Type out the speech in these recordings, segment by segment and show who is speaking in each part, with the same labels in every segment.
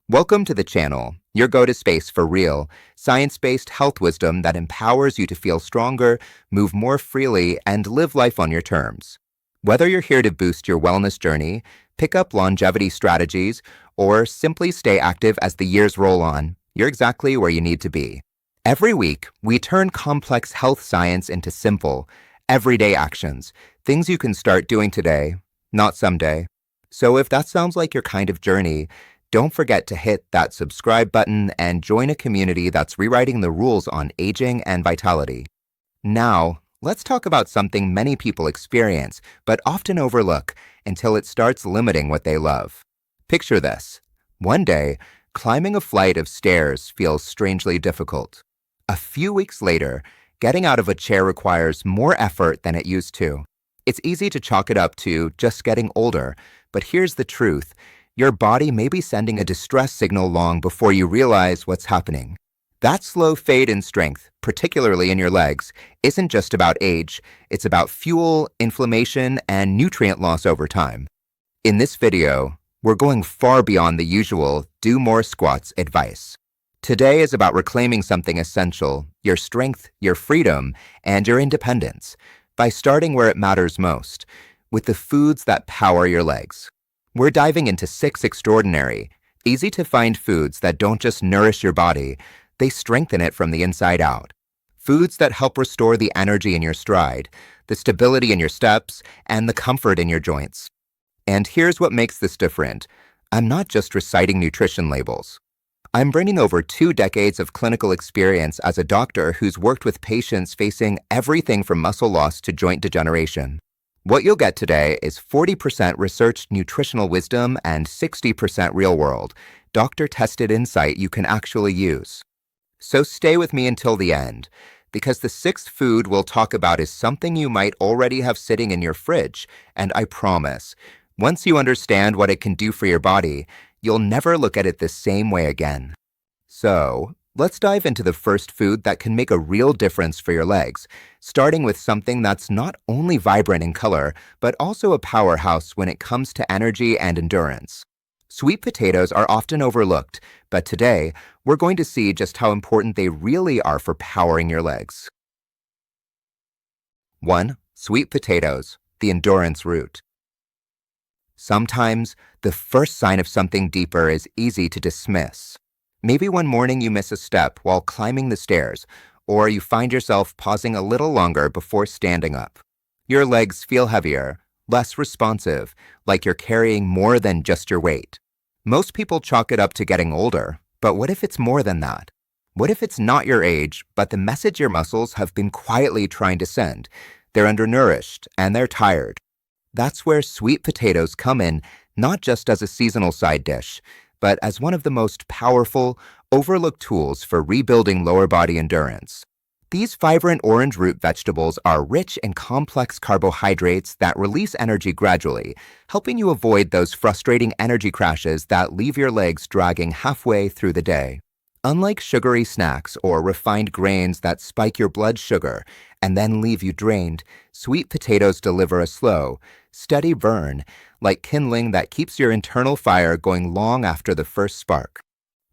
Speaker 1: Welcome to the channel, your go-to space for real, science-based health wisdom that empowers you to feel stronger, move more freely, and live life on your terms. Whether you're here to boost your wellness journey, pick up longevity strategies, or simply stay active as the years roll on, you're exactly where you need to be. Every week, we turn complex health science into simple, everyday actions, things you can start doing today, not someday. So if that sounds like your kind of journey, don't forget to hit that subscribe button and join a community that's rewriting the rules on aging and vitality. Now, let's talk about something many people experience but often overlook until it starts limiting what they love. Picture this. One day, climbing a flight of stairs feels strangely difficult. A few weeks later, getting out of a chair requires more effort than it used to. It's easy to chalk it up to just getting older, but here's the truth. Your body may be sending a distress signal long before you realize what's happening. That slow fade in strength, particularly in your legs, isn't just about age, it's about fuel, inflammation, and nutrient loss over time. In this video, we're going far beyond the usual do more squats advice. Today is about reclaiming something essential, your strength, your freedom, and your independence, by starting where it matters most, with the foods that power your legs. We're diving into 6 extraordinary, easy-to-find foods that don't just nourish your body, they strengthen it from the inside out. Foods that help restore the energy in your stride, the stability in your steps, and the comfort in your joints. And here's what makes this different. I'm not just reciting nutrition labels. I'm bringing over 2 decades of clinical experience as a doctor who's worked with patients facing everything from muscle loss to joint degeneration. What you'll get today is 40% researched nutritional wisdom and 60% real-world, doctor-tested insight you can actually use. So stay with me until the end, because the 6th food we'll talk about is something you might already have sitting in your fridge, and I promise, once you understand what it can do for your body, you'll never look at it the same way again. So, let's dive into the first food that can make a real difference for your legs, starting with something that's not only vibrant in color, but also a powerhouse when it comes to energy and endurance. Sweet potatoes are often overlooked, but today, we're going to see just how important they really are for powering your legs. 1. Sweet potatoes, the endurance route. Sometimes, the first sign of something deeper is easy to dismiss. Maybe one morning you miss a step while climbing the stairs, or you find yourself pausing a little longer before standing up. Your legs feel heavier, less responsive, like you're carrying more than just your weight. Most people chalk it up to getting older, but what if it's more than that? What if it's not your age, but the message your muscles have been quietly trying to send? They're undernourished and they're tired. That's where sweet potatoes come in, not just as a seasonal side dish, but as one of the most powerful, overlooked tools for rebuilding lower body endurance. These vibrant orange root vegetables are rich in complex carbohydrates that release energy gradually, helping you avoid those frustrating energy crashes that leave your legs dragging halfway through the day. Unlike sugary snacks or refined grains that spike your blood sugar and then leave you drained, sweet potatoes deliver a slow, steady burn, like kindling that keeps your internal fire going long after the first spark.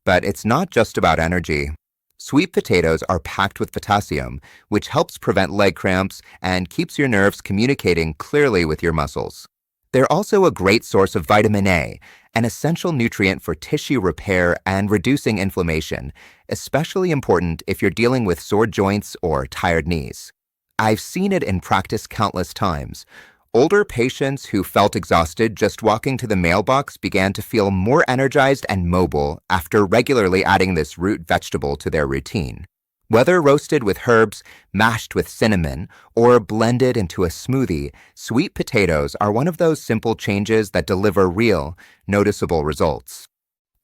Speaker 1: But it's not just about energy. Sweet potatoes are packed with potassium, which helps prevent leg cramps and keeps your nerves communicating clearly with your muscles. They're also a great source of vitamin A, an essential nutrient for tissue repair and reducing inflammation, especially important if you're dealing with sore joints or tired knees. I've seen it in practice countless times. Older patients who felt exhausted just walking to the mailbox began to feel more energized and mobile after regularly adding this root vegetable to their routine. Whether roasted with herbs, mashed with cinnamon, or blended into a smoothie, sweet potatoes are one of those simple changes that deliver real, noticeable results.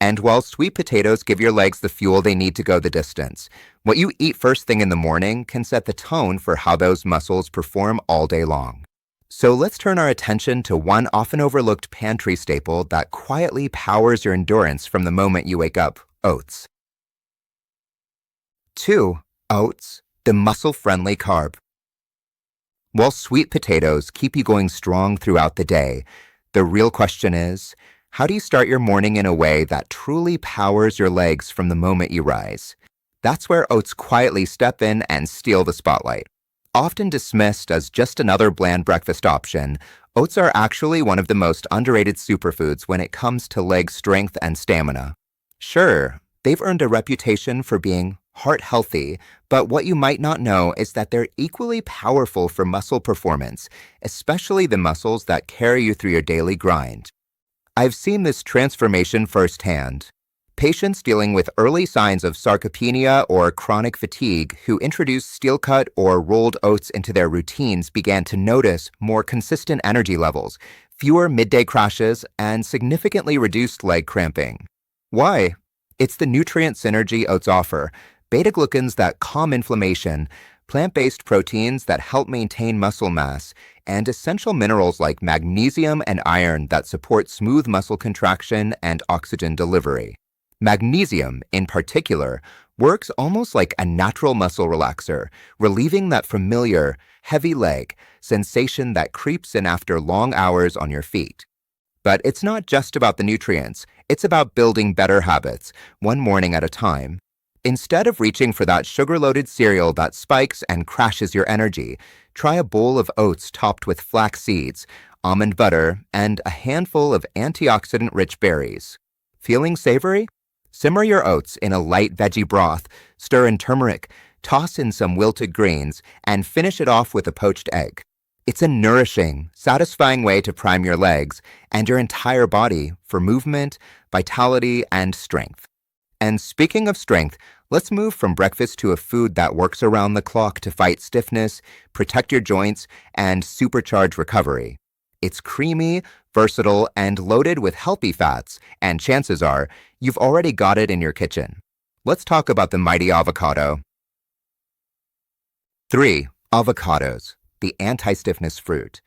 Speaker 1: And while sweet potatoes give your legs the fuel they need to go the distance, what you eat first thing in the morning can set the tone for how those muscles perform all day long. So let's turn our attention to one often overlooked pantry staple that quietly powers your endurance from the moment you wake up: oats. 2. Oats, the muscle-friendly carb. While sweet potatoes keep you going strong throughout the day, the real question is, How do you start your morning in a way that truly powers your legs from the moment you rise? That's where oats quietly step in and steal the spotlight. Often dismissed as just another bland breakfast option, oats are actually one of the most underrated superfoods when it comes to leg strength and stamina. Sure, they've earned a reputation for being heart healthy, but what you might not know is that they're equally powerful for muscle performance, especially the muscles that carry you through your daily grind. I've seen this transformation firsthand. Patients dealing with early signs of sarcopenia or chronic fatigue who introduced steel-cut or rolled oats into their routines began to notice more consistent energy levels, fewer midday crashes, and significantly reduced leg cramping. Why? It's the nutrient synergy oats offer: beta-glucans that calm inflammation, plant-based proteins that help maintain muscle mass, and essential minerals like magnesium and iron that support smooth muscle contraction and oxygen delivery. Magnesium, in particular, works almost like a natural muscle relaxer, relieving that familiar, heavy leg sensation that creeps in after long hours on your feet. But it's not just about the nutrients, it's about building better habits, one morning at a time. Instead of reaching for that sugar-loaded cereal that spikes and crashes your energy, try a bowl of oats topped with flax seeds, almond butter, and a handful of antioxidant-rich berries. Feeling savory? Simmer your oats in a light veggie broth, stir in turmeric, toss in some wilted greens, and finish it off with a poached egg. It's a nourishing, satisfying way to prime your legs and your entire body for movement, vitality, and strength. And speaking of strength, let's move from breakfast to a food that works around the clock to fight stiffness, protect your joints, and supercharge recovery. It's creamy, versatile, and loaded with healthy fats, and chances are you've already got it in your kitchen. Let's talk about the mighty avocado. 3. Avocados, the anti-stiffness fruit.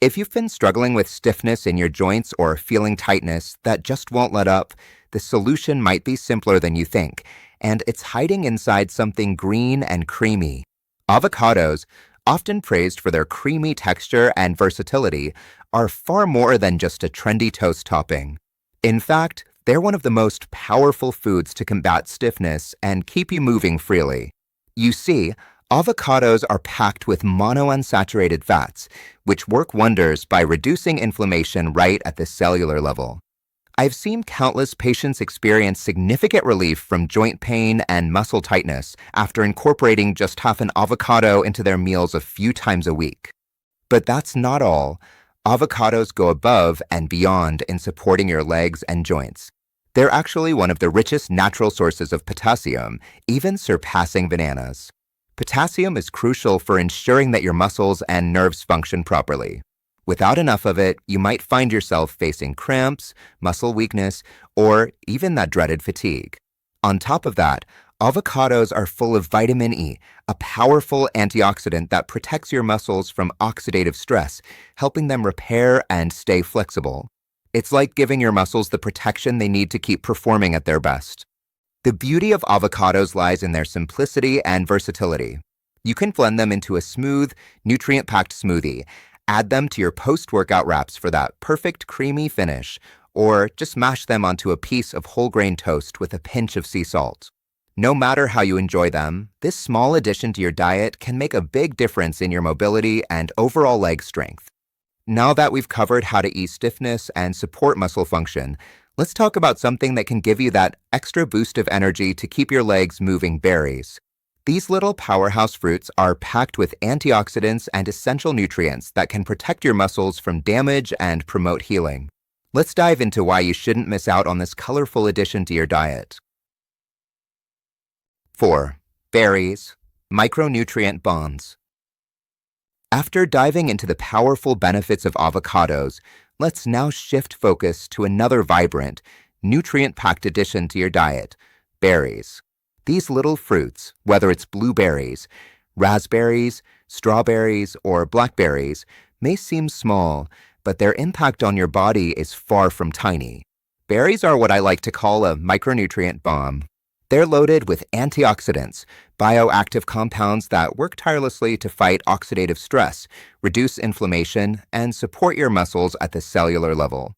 Speaker 1: If you've been struggling with stiffness in your joints or feeling tightness that just won't let up, the solution might be simpler than you think, and it's hiding inside something green and creamy. Avocados, often praised for their creamy texture and versatility, are far more than just a trendy toast topping. In fact, they're one of the most powerful foods to combat stiffness and keep you moving freely. You see, avocados are packed with monounsaturated fats, which work wonders by reducing inflammation right at the cellular level. I've seen countless patients experience significant relief from joint pain and muscle tightness after incorporating just half an avocado into their meals a few times a week. But that's not all. Avocados go above and beyond in supporting your legs and joints. They're actually one of the richest natural sources of potassium, even surpassing bananas. Potassium is crucial for ensuring that your muscles and nerves function properly. Without enough of it, you might find yourself facing cramps, muscle weakness, or even that dreaded fatigue. On top of that, avocados are full of vitamin E, a powerful antioxidant that protects your muscles from oxidative stress, helping them repair and stay flexible. It's like giving your muscles the protection they need to keep performing at their best. The beauty of avocados lies in their simplicity and versatility. You can blend them into a smooth, nutrient-packed smoothie, add them to your post-workout wraps for that perfect creamy finish, or just mash them onto a piece of whole grain toast with a pinch of sea salt. No matter how you enjoy them, this small addition to your diet can make a big difference in your mobility and overall leg strength. Now that we've covered how to ease stiffness and support muscle function, let's talk about something that can give you that extra boost of energy to keep your legs moving: berries. These little powerhouse fruits are packed with antioxidants and essential nutrients that can protect your muscles from damage and promote healing. Let's dive into why you shouldn't miss out on this colorful addition to your diet. 4. Berries, micronutrient bombs. After diving into the powerful benefits of avocados, let's now shift focus to another vibrant, nutrient-packed addition to your diet: berries. These little fruits, whether it's blueberries, raspberries, strawberries, or blackberries, may seem small, but their impact on your body is far from tiny. Berries are what I like to call a micronutrient bomb. They're loaded with antioxidants, bioactive compounds that work tirelessly to fight oxidative stress, reduce inflammation, and support your muscles at the cellular level.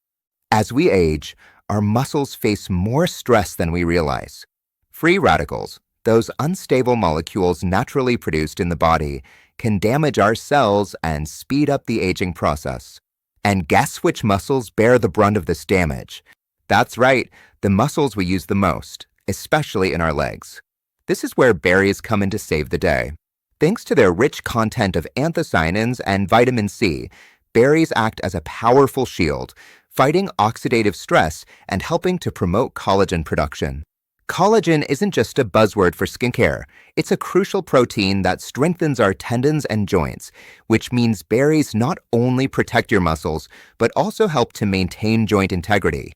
Speaker 1: As we age, our muscles face more stress than we realize. Free radicals, those unstable molecules naturally produced in the body, can damage our cells and speed up the aging process. And guess which muscles bear the brunt of this damage? That's right, the muscles we use the most, especially in our legs. This is where berries come in to save the day. Thanks to their rich content of anthocyanins and vitamin C, berries act as a powerful shield, fighting oxidative stress and helping to promote collagen production. Collagen isn't just a buzzword for skincare. It's a crucial protein that strengthens our tendons and joints, which means berries not only protect your muscles, but also help to maintain joint integrity.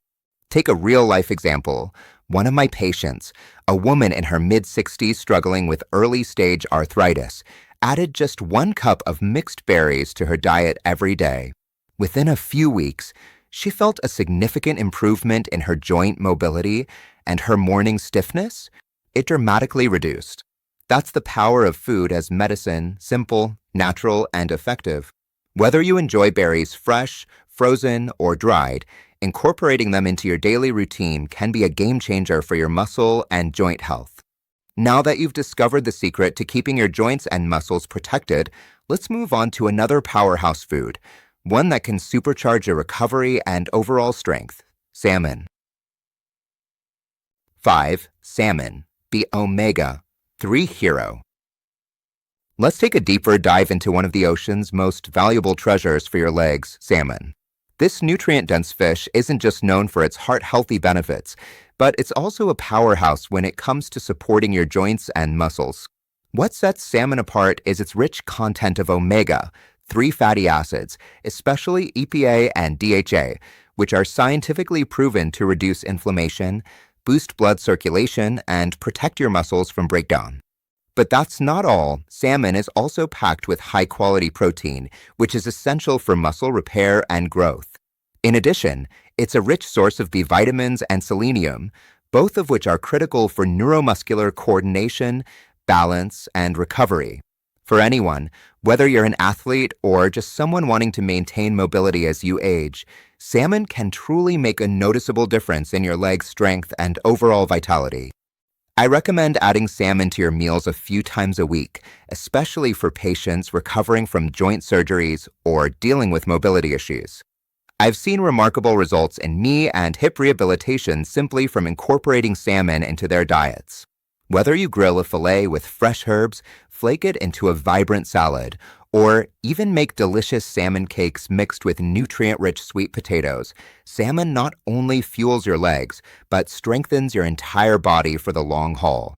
Speaker 1: Take a real-life example. One of my patients, a woman in her mid-60s struggling with early-stage arthritis, added just 1 cup of mixed berries to her diet every day. Within a few weeks, she felt a significant improvement in her joint mobility, and her morning stiffness, it dramatically reduced. That's the power of food as medicine, simple, natural, and effective. Whether you enjoy berries fresh, frozen, or dried, incorporating them into your daily routine can be a game changer for your muscle and joint health. Now that you've discovered the secret to keeping your joints and muscles protected, let's move on to another powerhouse food, one that can supercharge your recovery and overall strength: salmon. 5. Salmon, the omega-3 hero. Let's take a deeper dive into one of the ocean's most valuable treasures for your legs, salmon. This nutrient-dense fish isn't just known for its heart-healthy benefits, but it's also a powerhouse when it comes to supporting your joints and muscles. What sets salmon apart is its rich content of omega-3 fatty acids, especially EPA and DHA, which are scientifically proven to reduce inflammation, boost blood circulation, and protect your muscles from breakdown. But that's not all. Salmon is also packed with high-quality protein, which is essential for muscle repair and growth. In addition, it's a rich source of B vitamins and selenium, both of which are critical for neuromuscular coordination, balance, and recovery. For anyone, whether you're an athlete or just someone wanting to maintain mobility as you age, salmon can truly make a noticeable difference in your leg's strength and overall vitality. I recommend adding salmon to your meals a few times a week, especially for patients recovering from joint surgeries or dealing with mobility issues. I've seen remarkable results in knee and hip rehabilitation simply from incorporating salmon into their diets. Whether you grill a fillet with fresh herbs, flake it into a vibrant salad, or even make delicious salmon cakes mixed with nutrient-rich sweet potatoes, salmon not only fuels your legs, but strengthens your entire body for the long haul.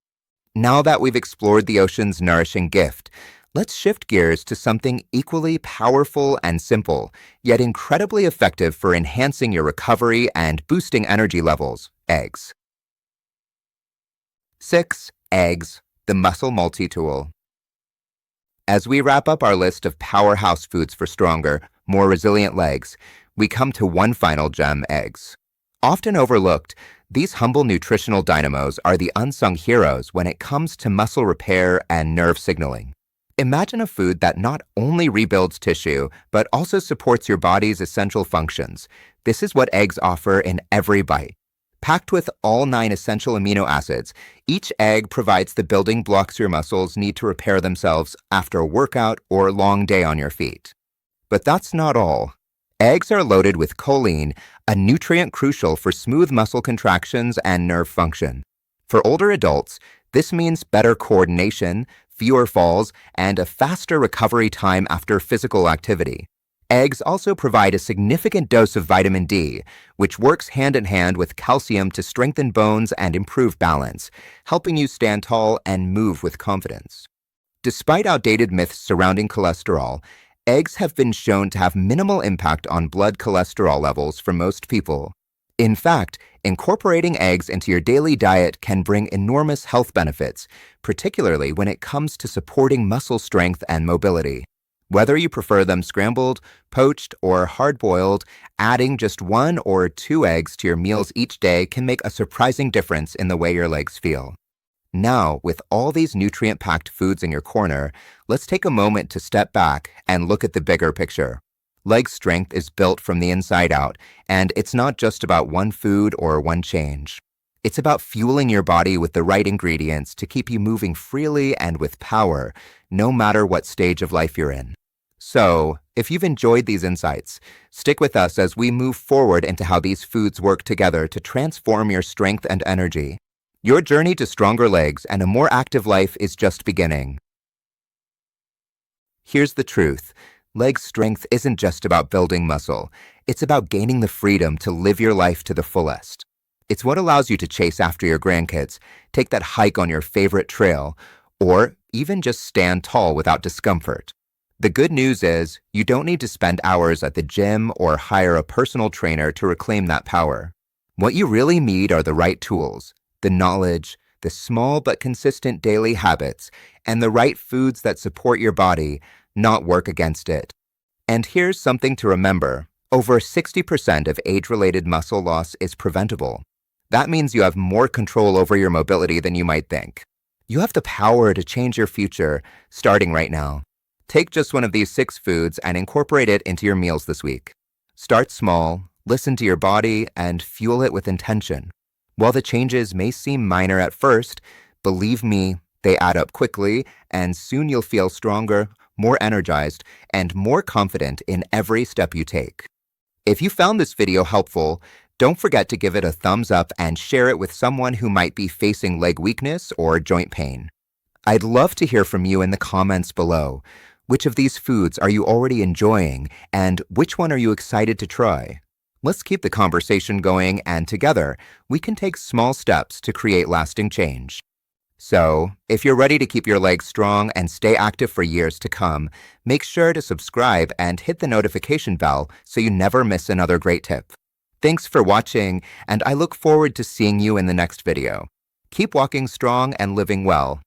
Speaker 1: Now that we've explored the ocean's nourishing gift, let's shift gears to something equally powerful and simple, yet incredibly effective for enhancing your recovery and boosting energy levels: eggs. 6. Eggs, the muscle multi-tool. As we wrap up our list of powerhouse foods for stronger, more resilient legs, we come to one final gem: eggs. Often overlooked, these humble nutritional dynamos are the unsung heroes when it comes to muscle repair and nerve signaling. Imagine a food that not only rebuilds tissue, but also supports your body's essential functions. This is what eggs offer in every bite. Packed with all 9 essential amino acids, each egg provides the building blocks your muscles need to repair themselves after a workout or long day on your feet. But that's not all. Eggs are loaded with choline, a nutrient crucial for smooth muscle contractions and nerve function. For older adults, this means better coordination, fewer falls, and a faster recovery time after physical activity. Eggs also provide a significant dose of vitamin D, which works hand in hand with calcium to strengthen bones and improve balance, helping you stand tall and move with confidence. Despite outdated myths surrounding cholesterol, eggs have been shown to have minimal impact on blood cholesterol levels for most people. In fact, incorporating eggs into your daily diet can bring enormous health benefits, particularly when it comes to supporting muscle strength and mobility. Whether you prefer them scrambled, poached, or hard-boiled, adding just 1 or 2 eggs to your meals each day can make a surprising difference in the way your legs feel. Now, with all these nutrient-packed foods in your corner, let's take a moment to step back and look at the bigger picture. Leg strength is built from the inside out, and it's not just about one food or one change. It's about fueling your body with the right ingredients to keep you moving freely and with power, no matter what stage of life you're in. So, if you've enjoyed these insights, stick with us as we move forward into how these foods work together to transform your strength and energy. Your journey to stronger legs and a more active life is just beginning. Here's the truth. Leg strength isn't just about building muscle. It's about gaining the freedom to live your life to the fullest. It's what allows you to chase after your grandkids, take that hike on your favorite trail, or even just stand tall without discomfort. The good news is you don't need to spend hours at the gym or hire a personal trainer to reclaim that power. What you really need are the right tools, the knowledge, the small but consistent daily habits, and the right foods that support your body, not work against it. And here's something to remember. Over 60% of age-related muscle loss is preventable. That means you have more control over your mobility than you might think. You have the power to change your future, starting right now. Take just one of these 6 foods and incorporate it into your meals this week. Start small, listen to your body, and fuel it with intention. While the changes may seem minor at first, believe me, they add up quickly, and soon you'll feel stronger, more energized, and more confident in every step you take. If you found this video helpful, don't forget to give it a thumbs up and share it with someone who might be facing leg weakness or joint pain. I'd love to hear from you in the comments below. Which of these foods are you already enjoying, and which one are you excited to try? Let's keep the conversation going, and together, we can take small steps to create lasting change. So, if you're ready to keep your legs strong and stay active for years to come, make sure to subscribe and hit the notification bell so you never miss another great tip. Thanks for watching, and I look forward to seeing you in the next video. Keep walking strong and living well.